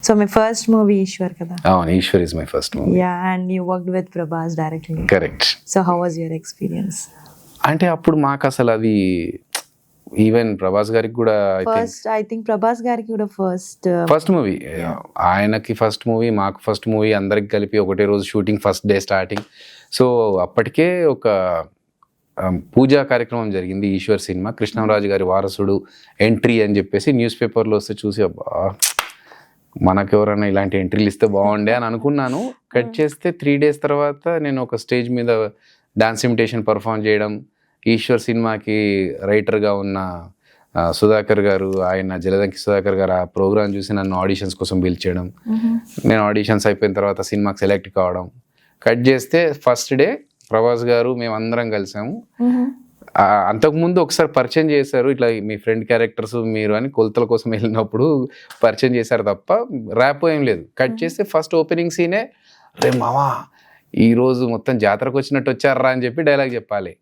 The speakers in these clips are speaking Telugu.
So my first movie Ishwar kada. అవును, Eshwar is my first movie. Yeah, and you worked with Prabhas directly. Correct. So how was your experience? అంటే అప్పుడు మాకు అసలు అది ఈవెన్ ప్రభాస్ గారికి కూడా I think Prabhas gariki kuda first movie, ఆయనకి ఫస్ట్ మూవీ, మాకు ఫస్ట్ మూవీ, అందరికి కలిపి ఒకటే రోజు shooting, first day starting. So అప్పటికే ఒక పూజా కార్యక్రమం జరిగింది ఈశ్వర్ సినిమా. కృష్ణంరాజు గారి వారసుడు ఎంట్రీ అని చెప్పేసి న్యూస్ పేపర్లో వస్తే చూసి అబ్బా మనకు ఎవరైనా ఇలాంటి ఎంట్రీలు ఇస్తే బాగుండే అని అనుకున్నాను. కట్ చేస్తే 3 days తర్వాత నేను ఒక స్టేజ్ మీద డాన్స్ ఇమిటేషన్ పర్ఫామ్ చేయడం, ఈశ్వర్ సినిమాకి రైటర్గా ఉన్న సుధాకర్ గారు, ఆయన జలదంకి సుధాకర్ గారు ఆ ప్రోగ్రామ్ చూసి నన్ను ఆడిషన్స్ కోసం పిలిచేయడం, నేను ఆడిషన్స్ అయిపోయిన తర్వాత సినిమాకి సెలెక్ట్ కావడం. కట్ చేస్తే ఫస్ట్ డే ప్రభాస్ గారు మేమందరం కలిసాము. అంతకుముందు ఒకసారి పరిచయం చేశారు, ఇట్లా మీ ఫ్రెండ్ క్యారెక్టర్స్ మీరు అని కొలతల కోసం వెళ్ళినప్పుడు పరిచయం చేశారు తప్ప ర్యాప్ ఏం లేదు. కట్ చేస్తే ఫస్ట్ ఓపెనింగ్ సీనే రే మామా ఈరోజు మొత్తం జాతరకు వచ్చినట్టు వచ్చారా అని చెప్పి డైలాగ్ చెప్పాలి.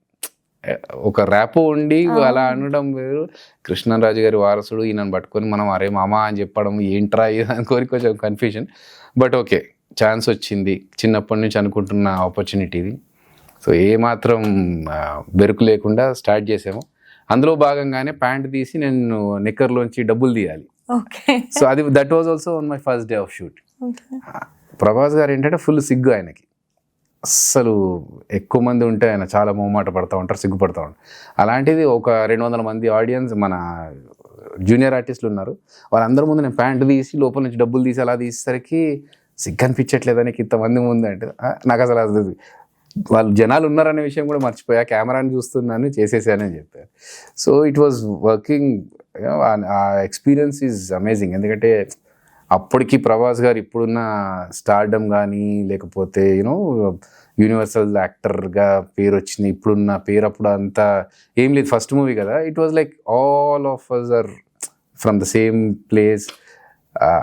ఒక ర్యాప్ ఉండి అలా అనడం వేరు. కృష్ణరాజు గారి వారసుడు ఈయనను పట్టుకొని మనం అరే మామా అని చెప్పడం ఏంట్రా అనుకోని కొంచెం కన్ఫ్యూజన్. బట్ ఓకే, ఛాన్స్ వచ్చింది, చిన్నప్పటి నుంచి అనుకుంటున్న ఆపర్చునిటీది. సో ఏమాత్రం బెరుకు లేకుండా స్టార్ట్ చేసాము. అందులో భాగంగానే ప్యాంట్ తీసి నేను నిక్కర్లోంచి డబ్బులు తీయాలి. సో అది that was also on my first day of shoot. Prabhas గారు ఏంటంటే ఫుల్ సిగ్గు ఆయనకి, అస్సలు ఎక్కువ మంది ఉంటే ఆయన చాలా మొహమాట పడుతూ ఉంటారు, సిగ్గుపడుతూ ఉంటారు. అలాంటిది ఒక 200 మంది ఆడియన్స్ మన జూనియర్ ఆర్టిస్టులు ఉన్నారు, వాళ్ళందరి ముందు నేను ప్యాంట్ తీసి లోపల నుంచి డబ్బులు తీసి అలా తీసేసరికి సిగ్గు అనిపించట్లేదని ఇంతమంది ముందు అంటే నాకు అసలు అది వాళ్ళు జనాలు ఉన్నారనే విషయం కూడా మర్చిపోయా, కెమెరాని చూస్తున్నాను చేసేసానని చెప్పారు. సో ఇట్ వాజ్ వర్కింగ్, ఆ ఎక్స్పీరియన్స్ ఈజ్ అమేజింగ్. ఎందుకంటే అప్పటికి ప్రభాస్ గారు ఇప్పుడున్న స్టార్డమ్ కానీ లేకపోతే యూనో యూనివర్సల్ యాక్టర్గా పేరు వచ్చింది, ఇప్పుడున్న పేరు అప్పుడు అంతా ఏం లేదు. ఫస్ట్ మూవీ కదా, it was like all of us are from the same place,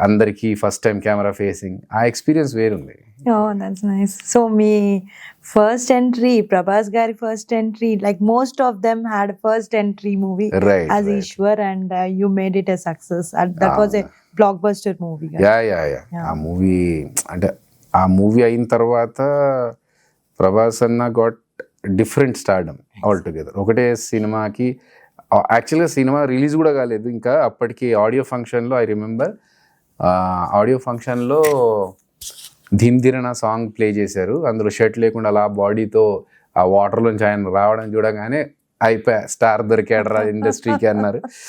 అందరికీ ఫస్ట్ టైం కెమెరా ఫేసింగ్, ఆ ఎక్స్పీరియన్స్ వేరుంది. Oh, that's nice. So me first entry, Prabhas gari first entry, like most of them had a first entry movie right, as right. Ishwar, and you made it a success. And that was a blockbuster movie. ఆ మూవీ అంటే ఆ మూవీ అయిన తర్వాత ప్రభాస్ అన్న got different stardom all together. ఒకటే సినిమాకి యాక్చువల్గా సినిమా రిలీజ్ కూడా కాలేదు ఇంకా, అప్పటికి ఆడియో ఫంక్షన్లో ఐ రిమెంబర్ ఆడియో ఫంక్షన్లో ధీమ్ ధీరన సాంగ్ ప్లే చేశారు. అందులో షర్ట్ లేకుండా అలా బాడీతో ఆ వాటర్లోంచి ఆయన రావడం చూడగానే అయిపోయా, స్టార్ దొరికాడరా ఇండస్ట్రీకి అన్నారు.